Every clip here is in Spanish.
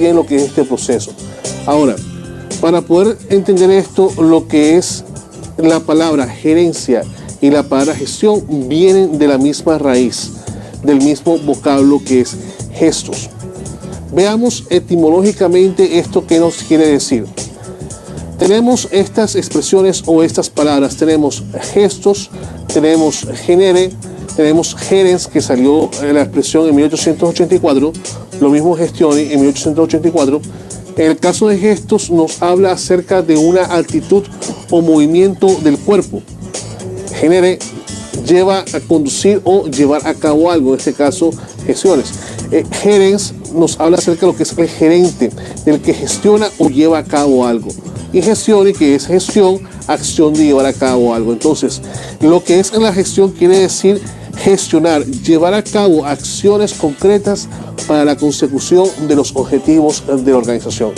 bien lo que es este proceso. Ahora, para poder entender esto, lo que es la palabra gerencia y la palabra gestión vienen de la misma raíz, del mismo vocablo que es gestos. Veamos etimológicamente esto que nos quiere decir. Tenemos estas expresiones o estas palabras, tenemos gestos, tenemos genere, tenemos gerens, que salió la expresión en 1884, lo mismo gestione en 1884. En el caso de gestos nos habla acerca de una actitud o movimiento del cuerpo. Genere lleva a conducir o llevar a cabo algo, en este caso gestiones. Gerens nos habla acerca de lo que es el gerente, del que gestiona o lleva a cabo algo. Y gestione, que es gestión, acción de llevar a cabo algo. Entonces, lo que es la gestión quiere decir gestionar, llevar a cabo acciones concretas para la consecución de los objetivos de la organización.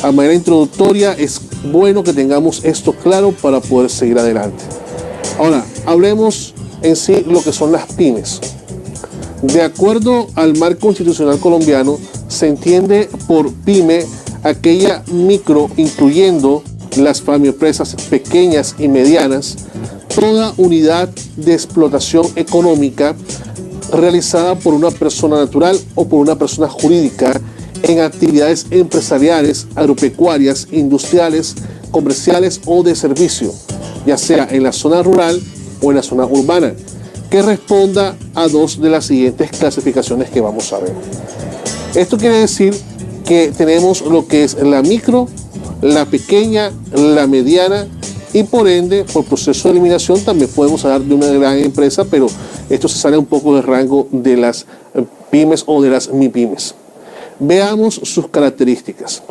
A manera introductoria, es bueno que tengamos esto claro para poder seguir adelante. Ahora, hablemos en sí lo que son las pymes. De acuerdo al marco institucional colombiano, se entiende por pyme aquella micro, incluyendo las famiopresas pequeñas y medianas, toda unidad de explotación económica realizada por una persona natural o por una persona jurídica en actividades empresariales, agropecuarias, industriales, comerciales o de servicio, ya sea en la zona rural o en la zona urbana, que responda a dos de las siguientes clasificaciones que vamos a ver. Esto quiere decir que tenemos lo que es la micro, la pequeña, la mediana y por ende, por proceso de eliminación, también podemos hablar de una gran empresa, pero esto se sale un poco del rango de las pymes o de las MIPYMES. Veamos sus características.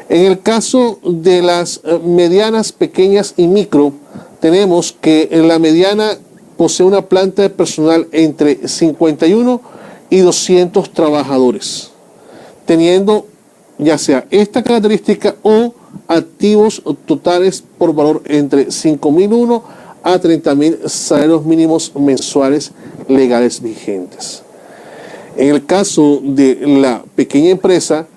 En el caso de las medianas, pequeñas y micro, tenemos que la mediana posee una planta de personal entre 51 y 200 trabajadores, teniendo ya sea esta característica o activos totales por valor entre 5.001 a 30.000 salarios mínimos mensuales legales vigentes. En el caso de la pequeña empresa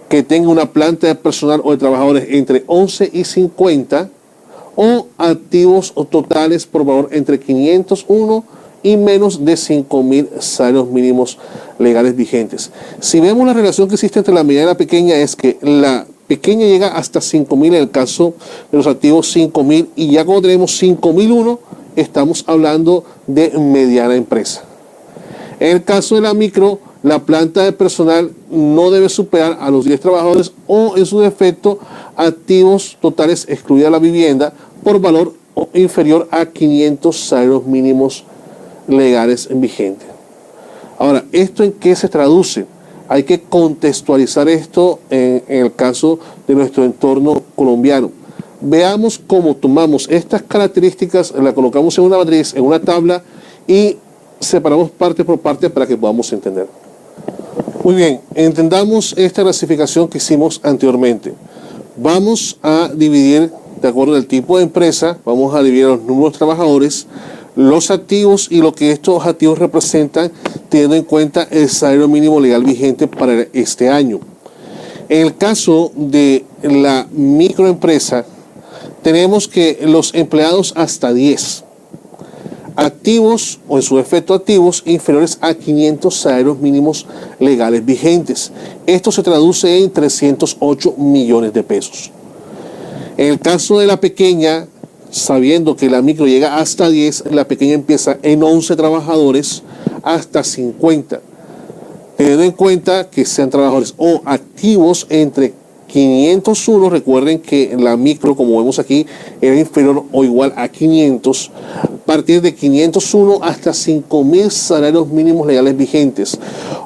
que tenga una planta de personal o de trabajadores entre 11 y 50 o activos totales por valor entre 501 y menos de 5.000 salarios mínimos legales vigentes. Si vemos la relación que existe entre la mediana y la pequeña, es que la pequeña llega hasta 5.000 en el caso de los activos 5.000, y ya cuando tenemos 5.001 estamos hablando de mediana empresa. En el caso de la micro, la planta de personal no debe superar a los 10 trabajadores o, en su defecto, activos totales excluida la vivienda por valor inferior a 500 salarios mínimos legales vigentes. Ahora, ¿esto en qué se traduce? Hay que contextualizar esto en el caso de nuestro entorno colombiano. Veamos cómo tomamos estas características, las colocamos en una matriz, en una tabla, y separamos parte por parte para que podamos entender. Muy bien, entendamos esta clasificación que hicimos anteriormente. Vamos a dividir, de acuerdo al tipo de empresa, vamos a dividir los números de trabajadores, los activos y lo que estos activos representan, teniendo en cuenta el salario mínimo legal vigente para este año. En el caso de la microempresa, tenemos que los empleados hasta 10, activos o en su defecto activos inferiores a 500 salarios mínimos legales vigentes. Esto se traduce en 308 millones de pesos. En el caso de la pequeña, sabiendo que la micro llega hasta 10, la pequeña empieza en 11 trabajadores hasta 50. Teniendo en cuenta que sean trabajadores o activos entre 501, recuerden que la micro, como vemos aquí, era inferior o igual a 500, a partir de 501 hasta 5.000 salarios mínimos legales vigentes.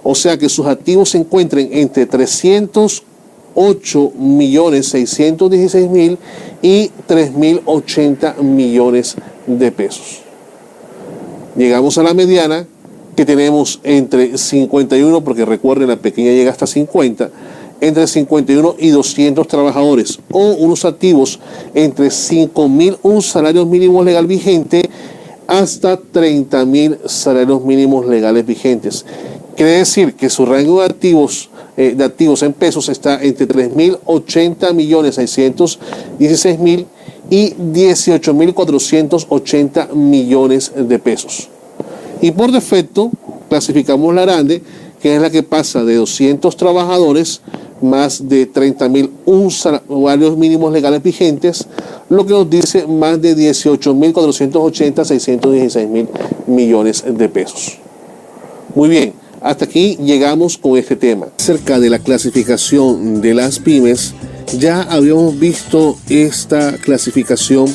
O sea que sus activos se encuentren entre 308.616.000 y 3.080 millones de pesos. Llegamos a la mediana, que tenemos entre 51, porque recuerden, la pequeña llega hasta 50, entre 51 y 200 trabajadores, o unos activos entre 5.001 salarios mínimos legal vigente hasta 30.000 salarios mínimos legales vigentes. Quiere decir que su rango de activos en pesos está entre 3.080.616.000 y 18.480 millones de pesos. Y por defecto clasificamos la grande, que es la que pasa de 200 trabajadores, más de 30.001 salarios mínimos legales vigentes, lo que nos dice más de 18.480, 616.000 millones de pesos. Muy bien, hasta aquí llegamos con este tema. Acerca de la clasificación de las pymes, ya habíamos visto esta clasificación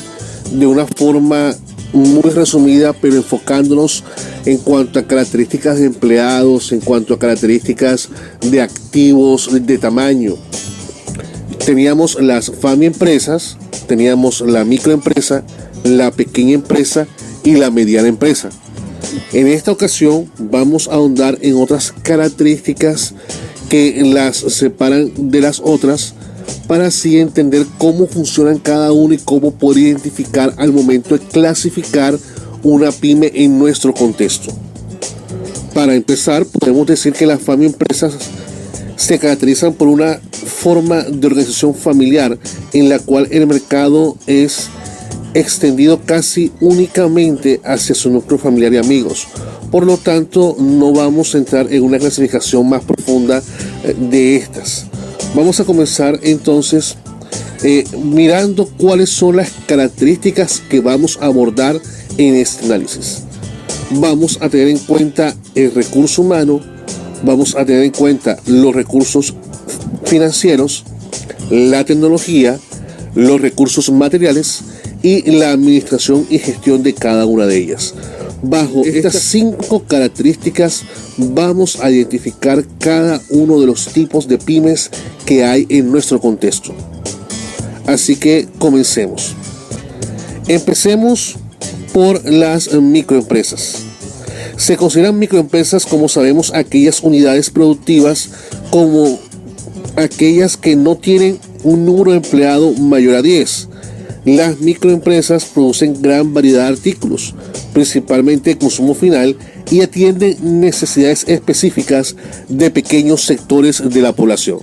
de una forma muy resumida, pero enfocándonos en cuanto a características de empleados, en cuanto a características de activos, de tamaño. Teníamos las FAMI empresas, teníamos la microempresa, la pequeña empresa y la mediana empresa. En esta ocasión vamos a ahondar en otras características que las separan de las otras, para así entender cómo funcionan cada uno y cómo poder identificar al momento de clasificar una pyme en nuestro contexto. Para empezar, podemos decir que las FAMI empresas se caracterizan por una forma de organización familiar en la cual el mercado es extendido casi únicamente hacia su núcleo familiar y amigos. Por lo tanto, no vamos a entrar en una clasificación más profunda de estas. Vamos a comenzar entonces mirando cuáles son las características que vamos a abordar en este análisis. Vamos a tener en cuenta el recurso humano, vamos a tener en cuenta los recursos financieros, la tecnología, los recursos materiales y la administración y gestión de cada una de ellas. Bajo estas 5 características vamos a identificar cada uno de los tipos de pymes que hay en nuestro contexto. Así que comencemos. Empecemos por las microempresas. Se consideran microempresas, como sabemos, aquellas unidades productivas como aquellas que no tienen un número de empleados mayor a 10. Las microempresas producen gran variedad de artículos, principalmente de consumo final, y atienden necesidades específicas de pequeños sectores de la población.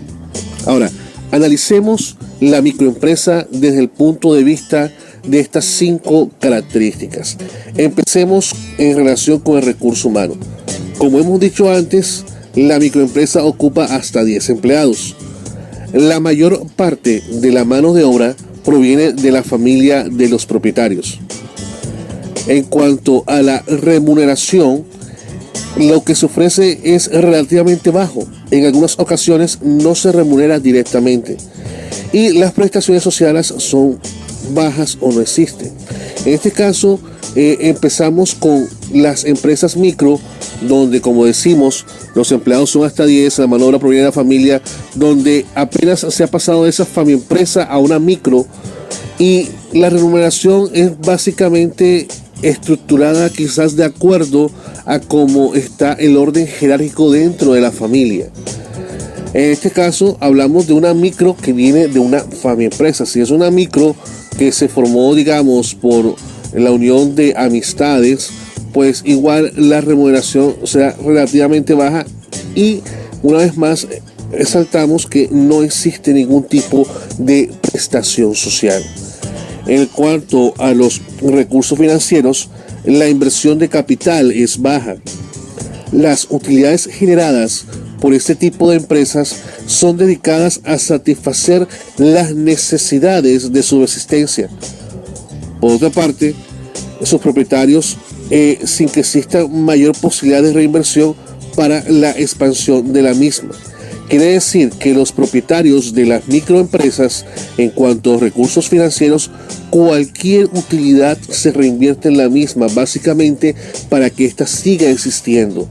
Ahora, analicemos la microempresa desde el punto de vista de estas 5 características. Empecemos en relación con el recurso humano. Como hemos dicho antes, la microempresa ocupa hasta 10 empleados. La mayor parte de la mano de obra proviene de la familia de los propietarios. En cuanto a la remuneración, lo que se ofrece es relativamente bajo. En algunas ocasiones no se remunera directamente y las prestaciones sociales son bajas o no existen. En este caso, empezamos con las empresas micro, donde, como decimos, los empleados son hasta 10, la mano de obra proviene de la familia, donde apenas se ha pasado de esa familia empresa a una micro, y la remuneración es básicamente estructurada quizás de acuerdo a cómo está el orden jerárquico dentro de la familia. En este caso hablamos de una micro que viene de una familia empresa. Si es una micro que se formó, digamos, por la unión de amistades, pues igual la remuneración será relativamente baja, y una vez más resaltamos que no existe ningún tipo de prestación social. En cuanto a los recursos financieros, la inversión de capital es baja. Las utilidades generadas por este tipo de empresas son dedicadas a satisfacer las necesidades de subsistencia. Por otra parte, sus propietarios, sin que exista mayor posibilidad de reinversión para la expansión de la misma. Quiere decir que los propietarios de las microempresas, en cuanto a recursos financieros, cualquier utilidad se reinvierte en la misma, básicamente para que ésta siga existiendo.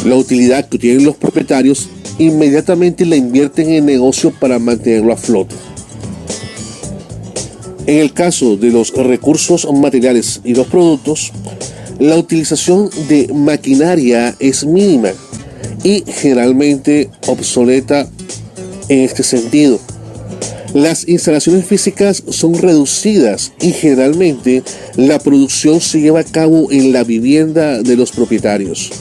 La utilidad que tienen los propietarios inmediatamente la invierten en el negocio para mantenerlo a flote. En el caso de los recursos materiales y los productos, la utilización de maquinaria es mínima y generalmente obsoleta en este sentido. Las instalaciones físicas son reducidas y generalmente la producción se lleva a cabo en la vivienda de los propietarios.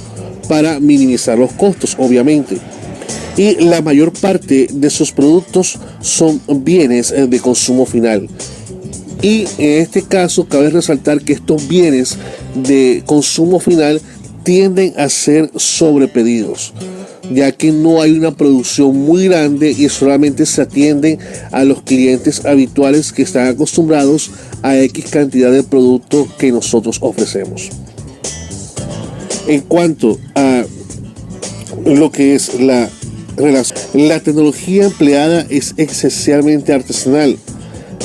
para minimizar los costos, obviamente. Y la mayor parte de sus productos son bienes de consumo final. Y en este caso cabe resaltar que estos bienes de consumo final tienden a ser sobrepedidos, ya que no hay una producción muy grande y solamente se atienden a los clientes habituales que están acostumbrados a X cantidad de productos que nosotros ofrecemos. En cuanto a lo que es la relación, la tecnología empleada es esencialmente artesanal,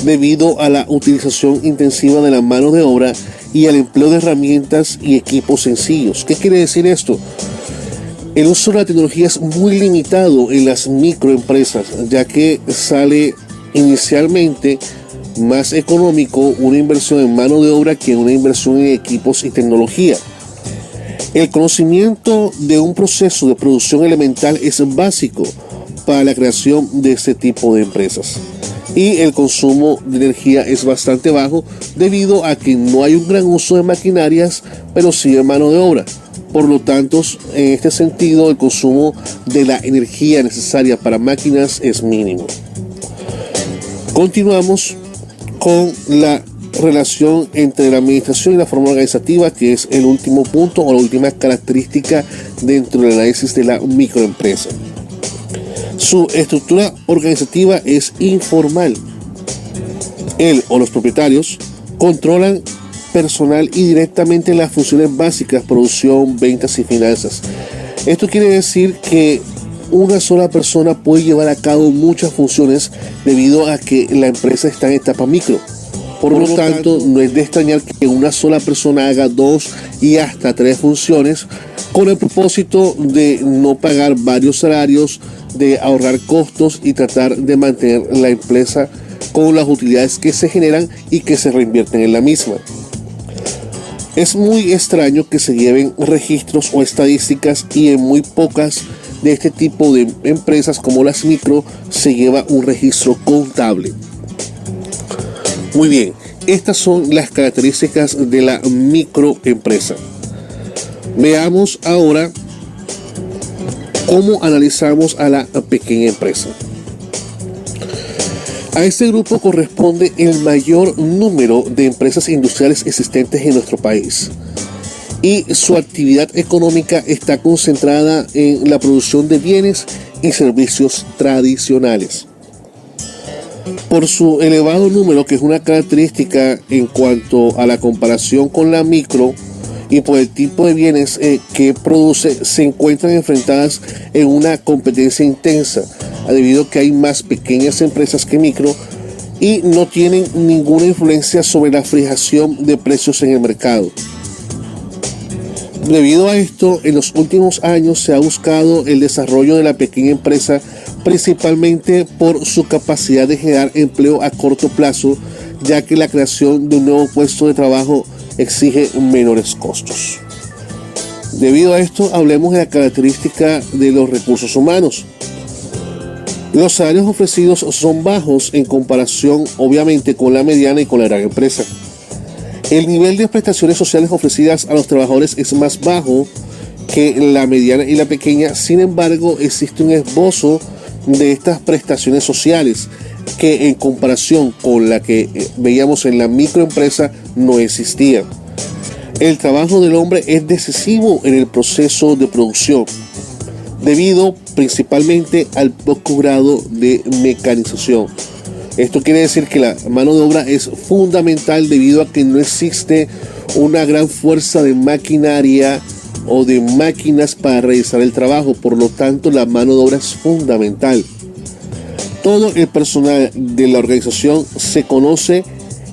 debido a la utilización intensiva de la mano de obra y al empleo de herramientas y equipos sencillos. ¿Qué quiere decir esto? El uso de la tecnología es muy limitado en las microempresas, ya que sale inicialmente más económico una inversión en mano de obra que una inversión en equipos y tecnología. El conocimiento de un proceso de producción elemental es básico para la creación de este tipo de empresas. Y el consumo de energía es bastante bajo debido a que no hay un gran uso de maquinarias, pero sí de mano de obra. Por lo tanto, en este sentido, el consumo de la energía necesaria para máquinas es mínimo. Continuamos con la relación entre la administración y la forma organizativa, que es el último punto o la última característica dentro del análisis de la microempresa. Su estructura organizativa es informal. Él o los propietarios controlan personal y directamente las funciones básicas, producción, ventas y finanzas. Esto quiere decir que una sola persona puede llevar a cabo muchas funciones debido a que la empresa está en etapa micro. Por lo tanto, no es de extrañar que una sola persona haga 2 y hasta 3 funciones con el propósito de no pagar varios salarios, de ahorrar costos y tratar de mantener la empresa con las utilidades que se generan y que se reinvierten en la misma. Es muy extraño que se lleven registros o estadísticas y en muy pocas de este tipo de empresas como las micro se lleva un registro contable. Muy bien, estas son las características de la microempresa. Veamos ahora cómo analizamos a la pequeña empresa. A este grupo corresponde el mayor número de empresas industriales existentes en nuestro país y su actividad económica está concentrada en la producción de bienes y servicios tradicionales. Por su elevado número, que es una característica en cuanto a la comparación con la micro, y por el tipo de bienes que produce, se encuentran enfrentadas en una competencia intensa, debido a que hay más pequeñas empresas que micro y no tienen ninguna influencia sobre la fijación de precios en el mercado. Debido a esto, en los últimos años se ha buscado el desarrollo de la pequeña empresa, principalmente por su capacidad de generar empleo a corto plazo, ya que la creación de un nuevo puesto de trabajo exige menores costos. Debido a esto, hablemos de la característica de los recursos humanos. Los salarios ofrecidos son bajos en comparación, obviamente, con la mediana y con la gran empresa. El nivel de prestaciones sociales ofrecidas a los trabajadores es más bajo que la mediana y la pequeña. Sin embargo, existe un esbozo de estas prestaciones sociales que en comparación con la que veíamos en la microempresa no existía. El trabajo del hombre es decisivo en el proceso de producción, debido principalmente al poco grado de mecanización. Esto quiere decir que la mano de obra es fundamental debido a que no existe una gran fuerza de maquinaria o de máquinas para realizar el trabajo. Por lo tanto, la mano de obra es fundamental. Todo el personal de la organización se conoce,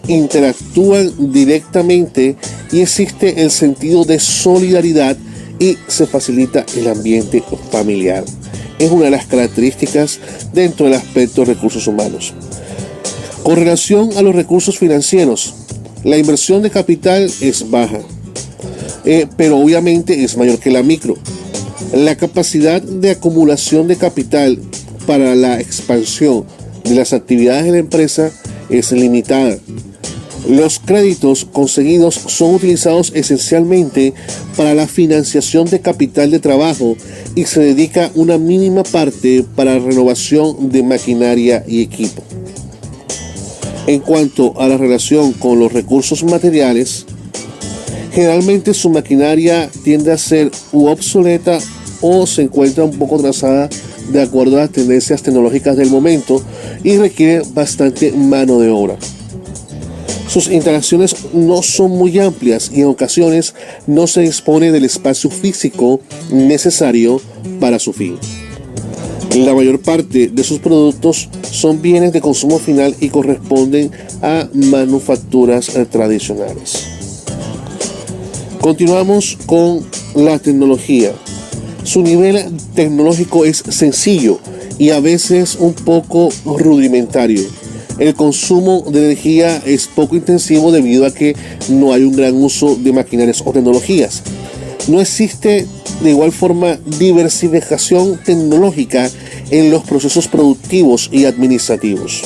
interactúan directamente y existe el sentido de solidaridad y se facilita el ambiente familiar. Es una de las características dentro del aspecto de recursos humanos. Con relación a los recursos financieros, la inversión de capital es baja, pero obviamente es mayor que la micro. La capacidad de acumulación de capital para la expansión de las actividades de la empresa es limitada. Los créditos conseguidos son utilizados esencialmente para la financiación de capital de trabajo y se dedica una mínima parte para la renovación de maquinaria y equipo. En cuanto a la relación con los recursos materiales, generalmente su maquinaria tiende a ser obsoleta o se encuentra un poco atrasada de acuerdo a las tendencias tecnológicas del momento y requiere bastante mano de obra. Sus instalaciones no son muy amplias y en ocasiones no se dispone del espacio físico necesario para su fin. La mayor parte de sus productos son bienes de consumo final y corresponden a manufacturas tradicionales. Continuamos con la tecnología. Su nivel tecnológico es sencillo y a veces un poco rudimentario. El consumo de energía es poco intensivo debido a que no hay un gran uso de maquinarias o tecnologías. No existe de igual forma diversificación tecnológica en los procesos productivos y administrativos.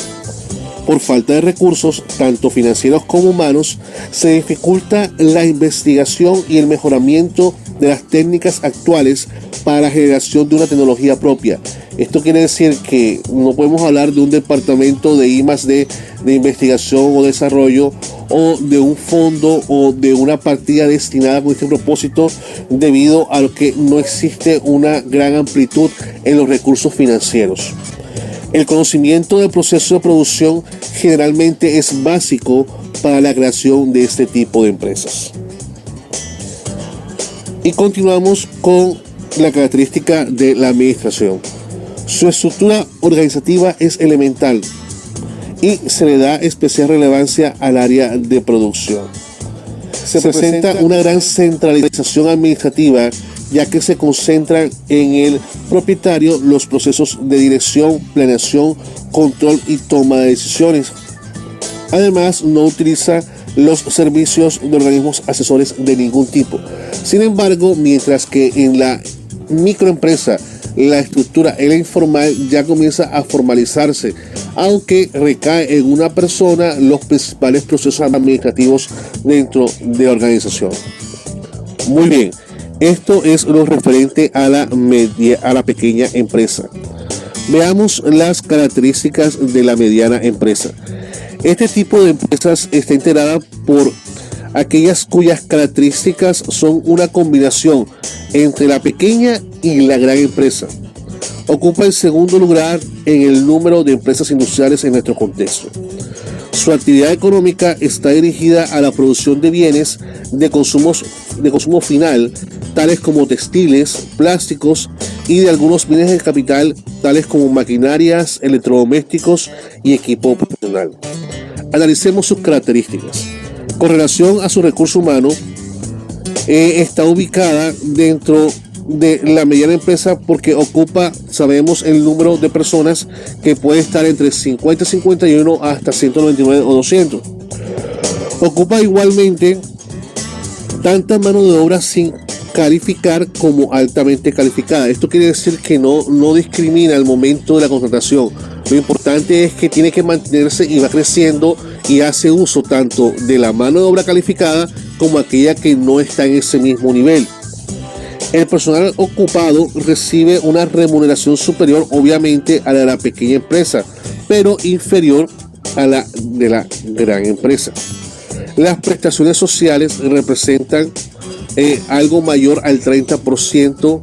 Por falta de recursos, tanto financieros como humanos, se dificulta la investigación y el mejoramiento de las técnicas actuales para la generación de una tecnología propia. Esto quiere decir que no podemos hablar de un departamento de I+D de investigación o desarrollo o de un fondo o de una partida destinada con este propósito debido a que no existe una gran amplitud en los recursos financieros. El conocimiento del proceso de producción generalmente es básico para la creación de este tipo de empresas. Y continuamos con la característica de la administración. Su estructura organizativa es elemental y se le da especial relevancia al área de producción. Se presenta una gran centralización administrativa, ya que se concentran en el propietario los procesos de dirección, planeación, control y toma de decisiones. Además, no utiliza los servicios de organismos asesores de ningún tipo. Sin embargo, mientras que en la microempresa la estructura en la informal ya comienza a formalizarse, aunque recae en una persona los principales procesos administrativos dentro de la organización. Muy bien, esto es lo referente a la pequeña empresa. Veamos las características de la mediana empresa. Este tipo de empresas está integrada por aquellas cuyas características son una combinación entre la pequeña y la gran empresa. Ocupa el segundo lugar en el número de empresas industriales en nuestro contexto. Su actividad económica está dirigida a la producción de bienes de consumo final, tales como textiles, plásticos y de algunos bienes de capital, tales como maquinarias, electrodomésticos y equipo profesional. Analicemos sus características. Con relación a su recurso humano, está ubicada dentro de la mediana empresa porque ocupa, sabemos, el número de personas que puede estar entre 50 y 51 hasta 199 o 200. Ocupa igualmente tanta mano de obra sin calificar como altamente calificada. Esto quiere decir que no discrimina al momento de la contratación. Lo importante es que tiene que mantenerse y va creciendo y hace uso tanto de la mano de obra calificada como aquella que no está en ese mismo nivel. El personal ocupado recibe una remuneración superior, obviamente, a la de la pequeña empresa, pero inferior a la de la gran empresa. Las prestaciones sociales representan algo mayor al 30%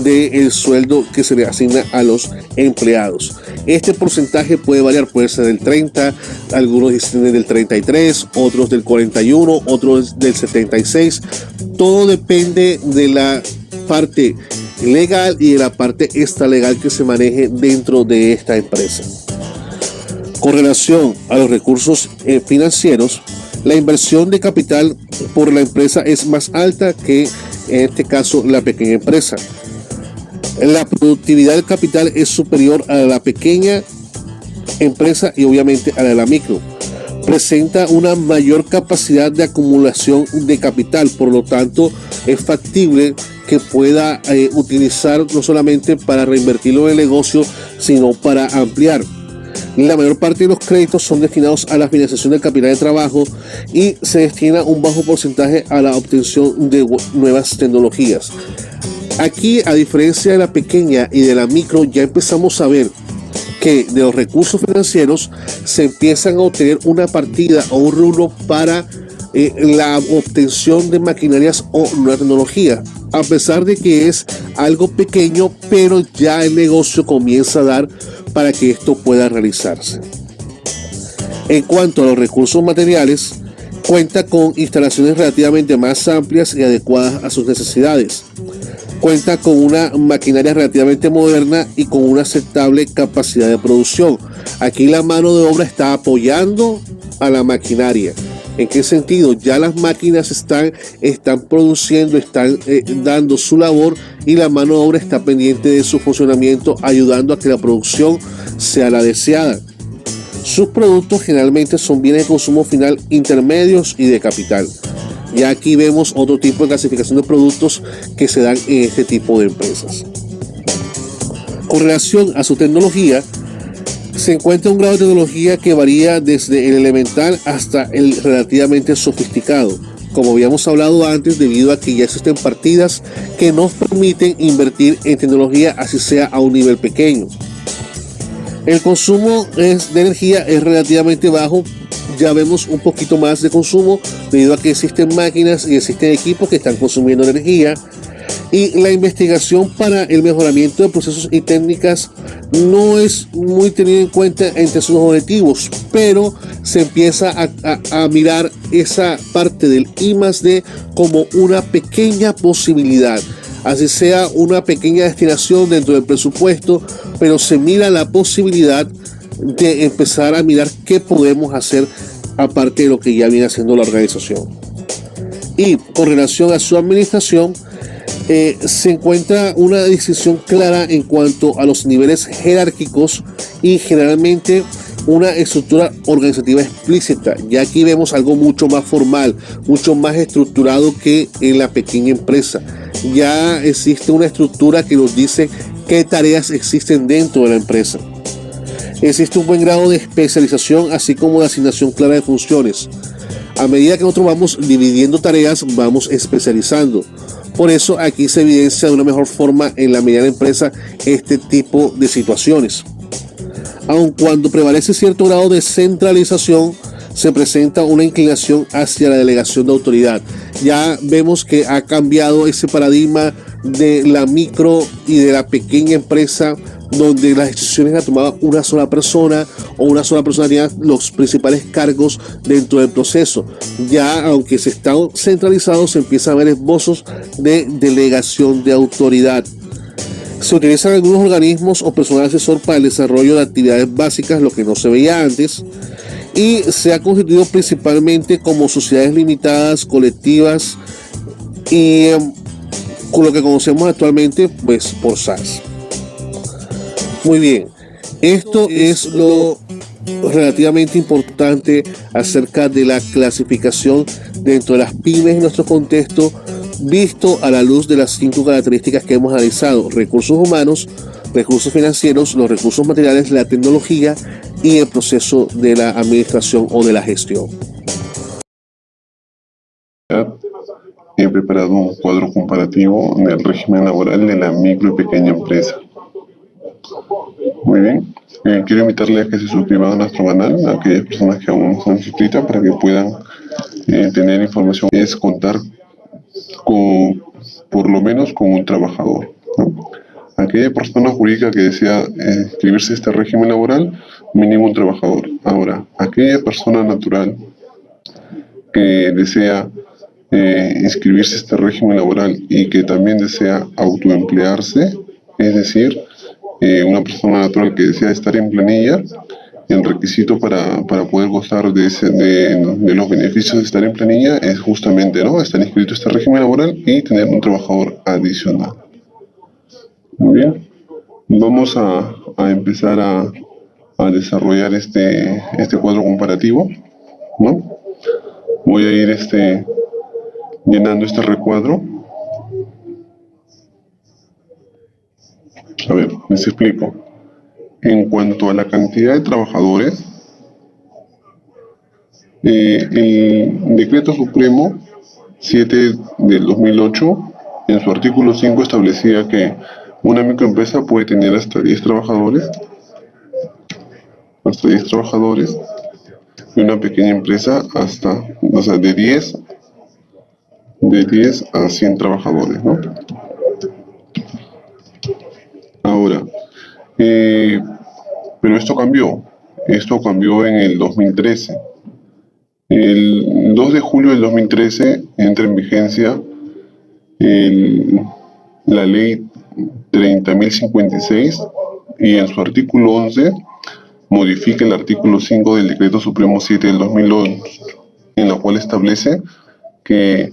del sueldo que se le asigna a los empleados. Este porcentaje puede variar, puede ser del 30, algunos dicen del 33, otros del 41, otros del 76. Todo depende de la parte legal y de la parte extralegal que se maneje dentro de esta empresa. Con relación a los recursos financieros, la inversión de capital por la empresa es más alta que en este caso la pequeña empresa. La productividad del capital es superior a la pequeña empresa y obviamente a la micro. Presenta una mayor capacidad de acumulación de capital, por lo tanto es factible que pueda utilizar no solamente para reinvertirlo en el negocio, sino para ampliar. La mayor parte de los créditos son destinados a la financiación del capital de trabajo y se destina un bajo porcentaje a la obtención de nuevas tecnologías. Aquí, a diferencia de la pequeña y de la micro, ya empezamos a ver que de los recursos financieros se empiezan a obtener una partida o un rubro para la obtención de maquinarias o nueva tecnología, a pesar de que es algo pequeño, pero ya el negocio comienza a dar para que esto pueda realizarse. En cuanto a los recursos materiales, cuenta con instalaciones relativamente más amplias y adecuadas a sus necesidades. Cuenta con una maquinaria relativamente moderna y con una aceptable capacidad de producción. Aquí la mano de obra está apoyando a la maquinaria. ¿En qué sentido? Ya las máquinas están produciendo, están dando su labor y la mano de obra está pendiente de su funcionamiento, ayudando a que la producción sea la deseada. Sus productos generalmente son bienes de consumo final intermedios y de capital. Y aquí vemos otro tipo de clasificación de productos que se dan en este tipo de empresas. Con relación a su tecnología, se encuentra un grado de tecnología que varía desde el elemental hasta el relativamente sofisticado. Como habíamos hablado antes, debido a que ya existen partidas que nos permiten invertir en tecnología, así sea a un nivel pequeño. El consumo de energía es relativamente bajo. Ya vemos un poquito más de consumo debido a que existen máquinas y existen equipos que están consumiendo energía. Y la investigación para el mejoramiento de procesos y técnicas no es muy tenida en cuenta entre sus objetivos, pero se empieza a mirar esa parte del I+D como una pequeña posibilidad, así sea una pequeña destinación dentro del presupuesto, pero se mira la posibilidad de empezar a mirar qué podemos hacer aparte de lo que ya viene haciendo la organización. Y con relación a su administración, se encuentra una distinción clara en cuanto a los niveles jerárquicos y generalmente una estructura organizativa explícita. Ya aquí vemos algo mucho más formal, mucho más estructurado que en la pequeña empresa. Ya existe una estructura que nos dice qué tareas existen dentro de la empresa. Existe un buen grado de especialización, así como de asignación clara de funciones. A medida que nosotros vamos dividiendo tareas, vamos especializando. Por eso aquí se evidencia de una mejor forma en la mediana empresa este tipo de situaciones. Aun cuando prevalece cierto grado de centralización, se presenta una inclinación hacia la delegación de autoridad. Ya vemos que ha cambiado ese paradigma de la micro y de la pequeña empresa, donde las decisiones las tomaba una sola persona o una sola persona tenía los principales cargos dentro del proceso. Ya, aunque se está centralizado, se empieza a ver esbozos de delegación de autoridad. Se utilizan algunos organismos o personal asesor para el desarrollo de actividades básicas, lo que no se veía antes, y se ha constituido principalmente como sociedades limitadas, colectivas y con lo que conocemos actualmente, pues por SAS. Muy bien, esto es lo relativamente importante acerca de la clasificación dentro de las pymes en nuestro contexto, visto a la luz de las 5 características que hemos analizado: recursos humanos, recursos financieros, los recursos materiales, la tecnología y el proceso de la administración o de la gestión. He preparado un cuadro comparativo del régimen laboral de la micro y pequeña empresa. Muy bien, quiero invitarle a que se suscriban a nuestro canal, a aquellas personas que aún no están suscritas, para que puedan tener información. Es contar con, por lo menos, con un trabajador, ¿no? Aquella persona jurídica que desea inscribirse a este régimen laboral, mínimo un trabajador. Ahora, aquella persona natural que desea inscribirse a este régimen laboral y que también desea autoemplearse, es decir, una persona natural que desea estar en planilla, el requisito para poder gozar de los beneficios de estar en planilla es justamente, ¿no?, estar inscrito a este régimen laboral y tener un trabajador adicional. Muy bien, vamos a empezar a desarrollar este cuadro comparativo, ¿no? Voy a ir llenando este recuadro. A ver, les explico. en cuanto a la cantidad de trabajadores, el Decreto Supremo 7 del 2008, en su artículo 5, establecía que una microempresa puede tener hasta 10 trabajadores, y una pequeña empresa de 10 a 100 trabajadores, ¿no? Ahora, pero esto cambió en el 2013. El 2 de julio del 2013 entra en vigencia la ley 30.056 y en su artículo 11 modifica el artículo 5 del Decreto Supremo 7 del 2008, en la cual establece que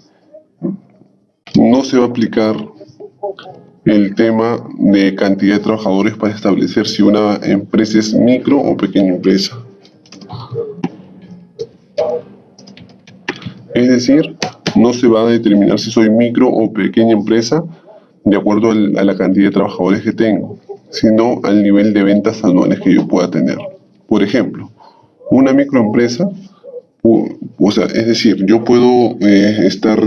no se va a aplicar el tema de cantidad de trabajadores para establecer si una empresa es micro o pequeña empresa. Es decir, no se va a determinar si soy micro o pequeña empresa de acuerdo a la cantidad de trabajadores que tengo, sino al nivel de ventas anuales que yo pueda tener. Por ejemplo, una microempresa, es decir, yo puedo estar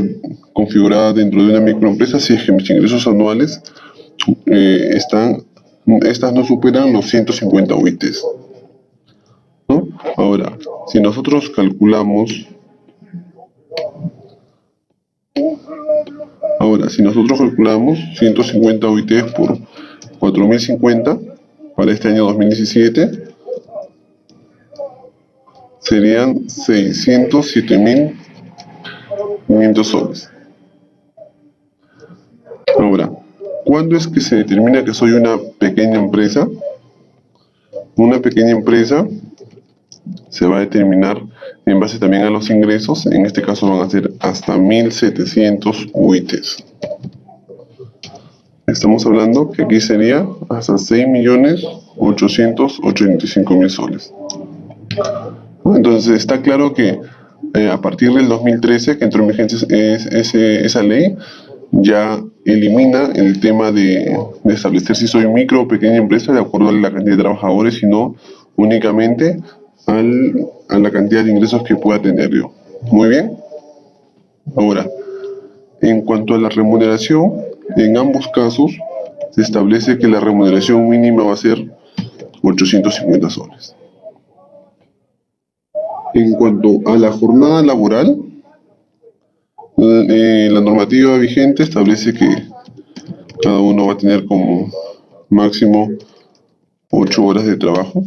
configurada dentro de una microempresa si es que mis ingresos anuales estas no superan los 150 UITs, ¿no? Ahora, si nosotros calculamos 150 UITs por 4.050 para este año 2017, serían 607.500 soles. Ahora, ¿cuándo es que se determina que soy una pequeña empresa? Una pequeña empresa se va a determinar en base también a los ingresos. En este caso van a ser hasta 1.700 UITs. Estamos hablando que aquí sería hasta 6.885.000 soles. Entonces está claro que a partir del 2013, que entró en vigencia esa ley, ya elimina el tema de establecer si soy micro o pequeña empresa de acuerdo a la cantidad de trabajadores, sino únicamente a la cantidad de ingresos que pueda tener yo. Muy bien. Ahora, en cuanto a la remuneración, en ambos casos se establece que la remuneración mínima va a ser 850 soles. En cuanto a la jornada laboral, la normativa vigente establece que cada uno va a tener como máximo 8 horas de trabajo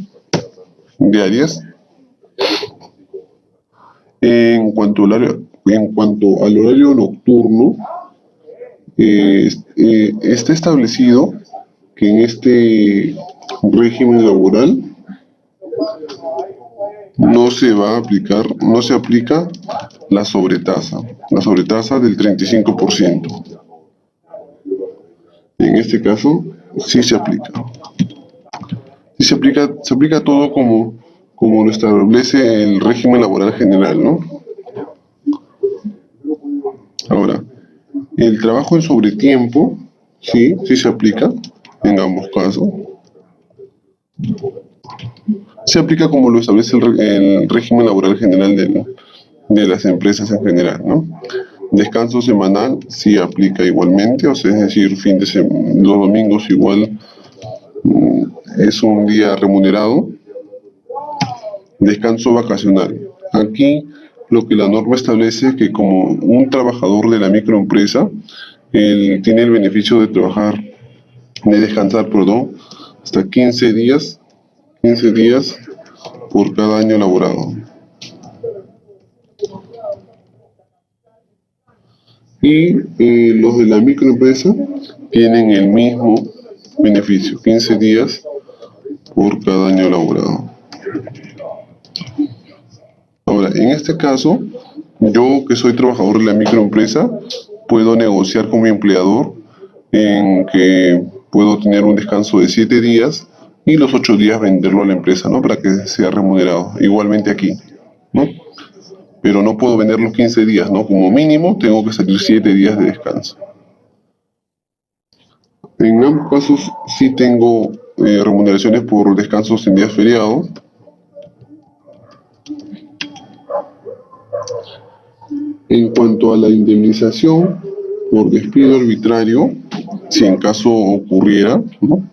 diarias. En cuanto al horario nocturno, está establecido que en este régimen laboral no se aplica la sobretasa del 35%. En este caso, sí se aplica. Se aplica todo como lo establece el régimen laboral general, ¿no? Ahora, el trabajo en sobretiempo, sí se aplica en ambos casos. Se aplica como lo establece el régimen laboral general de las empresas en general, ¿no? Descanso semanal sí aplica igualmente, o sea, es decir, los domingos igual es un día remunerado. Descanso vacacional. Aquí lo que la norma establece es que como un trabajador de la microempresa, él tiene el beneficio de descansar, hasta 15 días por cada año laborado. Y los de la microempresa tienen el mismo beneficio, 15 días por cada año laborado. Ahora, en este caso, yo que soy trabajador de la microempresa, puedo negociar con mi empleador en que puedo tener un descanso de 7 días y los 8 días venderlo a la empresa, ¿no? Para que sea remunerado. Igualmente aquí, ¿no? Pero no puedo vender los 15 días, ¿no? Como mínimo tengo que salir 7 días de descanso. En ambos casos sí tengo remuneraciones por descansos en días feriados. En cuanto a la indemnización por despido arbitrario, si en caso ocurriera, ¿no?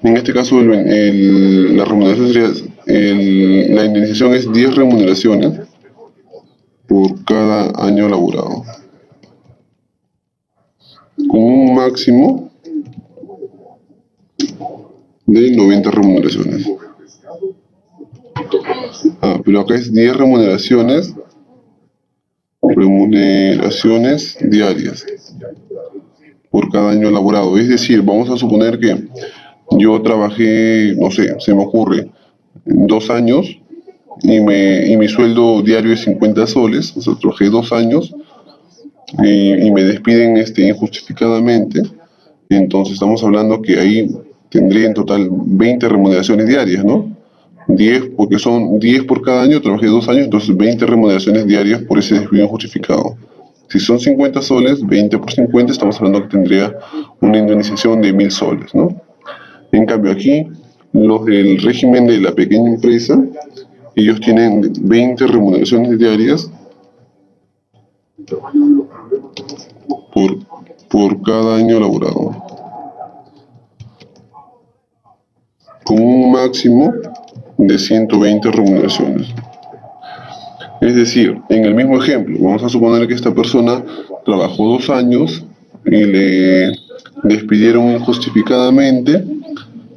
En este caso, la remuneración sería, la indemnización es 10 remuneraciones por cada año laborado, con un máximo de 90 remuneraciones. Pero acá es 10 remuneraciones diarias por cada año laborado. Es decir, vamos a suponer que yo trabajé, no sé, se me ocurre, 2 años y mi sueldo diario es 50 soles, o sea, trabajé 2 años y me despiden injustificadamente. Entonces estamos hablando que ahí tendría en total 20 remuneraciones diarias, ¿no? 10, porque son 10 por cada año, trabajé 2 años, entonces 20 remuneraciones diarias por ese despido injustificado. Si son 50 soles, 20 por 50, estamos hablando que tendría una indemnización de 1000 soles, ¿no? En cambio aquí, los del régimen de la pequeña empresa, ellos tienen 20 remuneraciones diarias por cada año laborado, con un máximo de 120 remuneraciones. Es decir, en el mismo ejemplo, vamos a suponer que esta persona trabajó 2 años y le despidieron injustificadamente.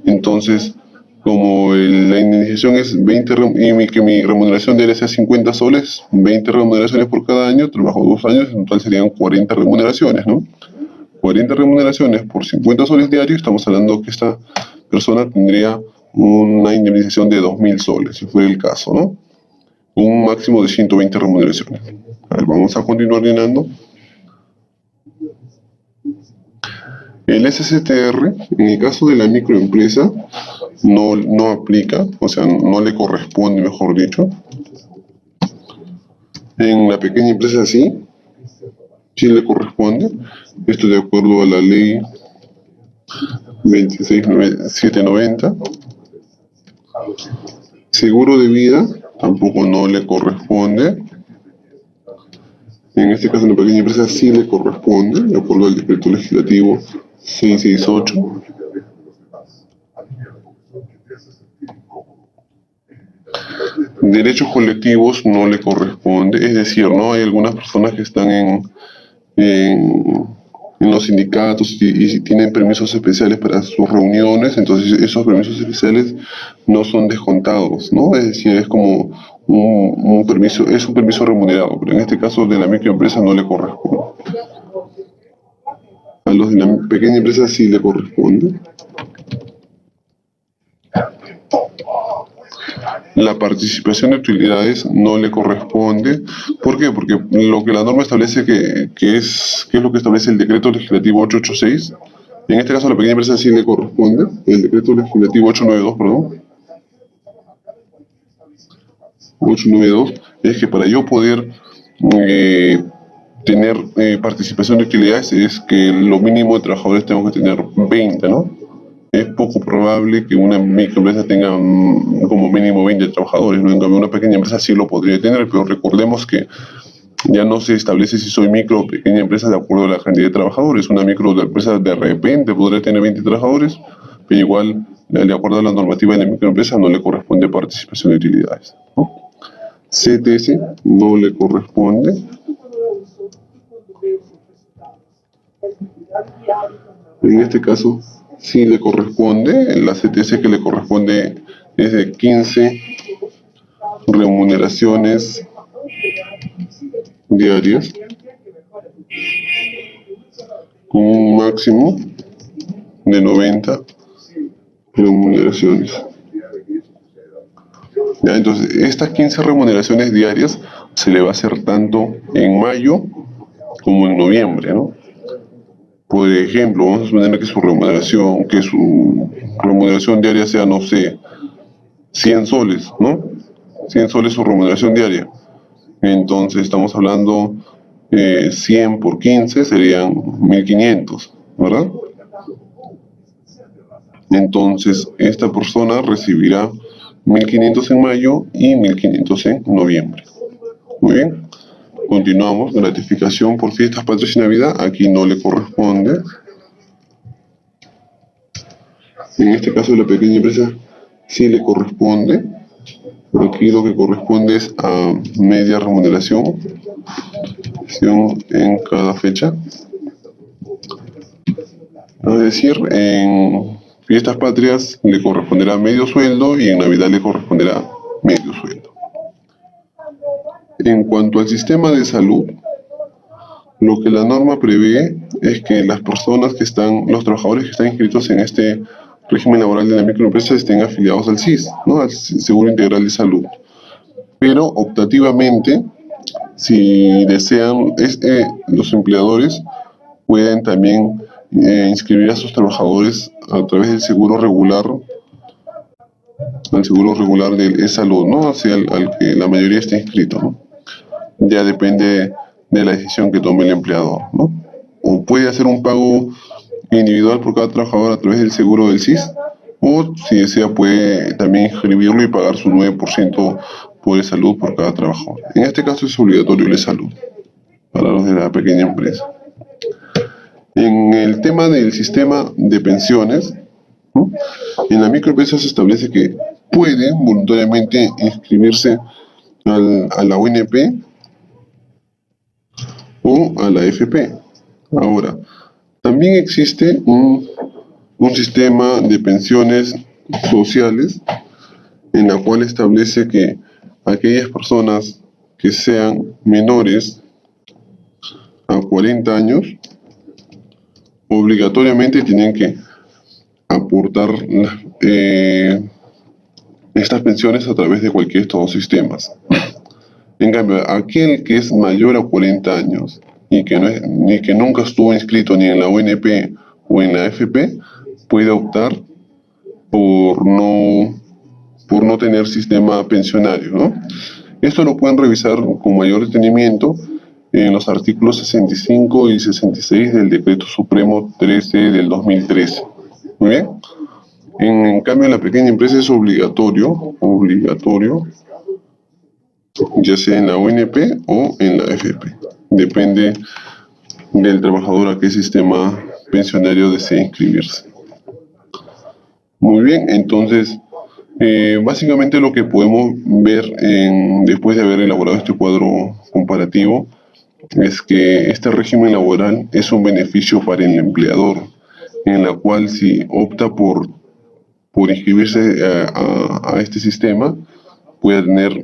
Entonces, como la indemnización es 20 y que mi remuneración diaria sea 50 soles, 20 remuneraciones por cada año, trabajo 2 años, en total serían 40 remuneraciones, ¿no? 40 remuneraciones por 50 soles diarios, estamos hablando que esta persona tendría una indemnización de 2000 soles, si fuera el caso, ¿no? Un máximo de 120 remuneraciones. A ver, vamos a continuar llenando. El SSTR, en el caso de la microempresa, no aplica, o sea, no le corresponde, mejor dicho. En la pequeña empresa sí le corresponde. Esto de acuerdo a la ley 26790. Seguro de vida tampoco no le corresponde. En este caso, en la pequeña empresa sí le corresponde, de acuerdo al decreto legislativo 668. Derechos colectivos no le corresponde, es decir, no hay algunas personas que están en los sindicatos y tienen permisos especiales para sus reuniones, entonces esos permisos especiales no son descontados, ¿no? Es decir, es como un permiso, es un permiso remunerado, pero en este caso de la microempresa no le corresponde. A los de la pequeña empresa sí le corresponde. La participación de utilidades no le corresponde. ¿Por qué? Porque lo que la norma establece que es lo que establece el decreto legislativo 886. En este caso a la pequeña empresa sí le corresponde. El decreto legislativo 892, perdón. 892 es que para yo poder tener participación de utilidades es que lo mínimo de trabajadores tengo que tener 20, ¿no? Es poco probable que una microempresa tenga como mínimo 20 trabajadores, ¿no? En cambio, una pequeña empresa sí lo podría tener, pero recordemos que ya no se establece si soy micro o pequeña empresa de acuerdo a la cantidad de trabajadores. Una microempresa de repente podría tener 20 trabajadores, pero igual, de acuerdo a la normativa de la microempresa, no le corresponde participación de utilidades, ¿no? CTS no le corresponde. En este caso, sí le corresponde. La CTS que le corresponde es de 15 remuneraciones diarias, con un máximo de 90 remuneraciones. Ya, entonces, estas 15 remuneraciones diarias se le va a hacer tanto en mayo como en noviembre, ¿no? Por ejemplo, vamos a suponer que su remuneración diaria sea, no sé, 100 soles, ¿no? 100 soles su remuneración diaria. Entonces estamos hablando 100 por 15 serían 1500, ¿verdad? Entonces, esta persona recibirá 1500 en mayo y 1500 en noviembre. Muy bien. Continuamos. Gratificación por fiestas patrias y Navidad. Aquí no le corresponde. En este caso, la pequeña empresa sí le corresponde. Aquí lo que corresponde es a media remuneración en cada fecha. Es decir, en fiestas patrias le corresponderá medio sueldo y en Navidad le corresponderá medio sueldo. En cuanto al sistema de salud, lo que la norma prevé es que las personas que están, los trabajadores que están inscritos en este régimen laboral de la microempresa estén afiliados al SIS, ¿no? Al Seguro Integral de Salud. Pero optativamente, si desean, los empleadores pueden también inscribir a sus trabajadores a través del seguro regular, al seguro regular de salud, ¿no? Hacia al que la mayoría esté inscrito, ¿no? Ya depende de la decisión que tome el empleador, ¿no? O puede hacer un pago individual por cada trabajador a través del seguro del SIS, o si desea puede también inscribirlo y pagar su 9% por el salud por cada trabajador. En este caso es obligatorio el salud para los de la pequeña empresa. En el tema del sistema de pensiones, ¿no? En la microempresa se establece que puede voluntariamente inscribirse a la ONP o a la AFP. Ahora, también existe un sistema de pensiones sociales en la cual establece que aquellas personas que sean menores a 40 años obligatoriamente tienen que aportar estas pensiones a través de cualquiera de estos dos sistemas. En cambio, aquel que es mayor a 40 años y que nunca estuvo inscrito ni en la ONP o en la AFP, puede optar por no tener sistema pensionario, ¿no? Esto lo pueden revisar con mayor detenimiento en los artículos 65 y 66 del Decreto Supremo 13 del 2013. Muy bien. En cambio, en la pequeña empresa es obligatorio, ya sea en la ONP o en la AFP. Depende del trabajador a qué sistema pensionario desee inscribirse. Muy bien, entonces, básicamente lo que podemos ver después de haber elaborado este cuadro comparativo es que este régimen laboral es un beneficio para el empleador, en la cual si opta por inscribirse a este sistema, puede tener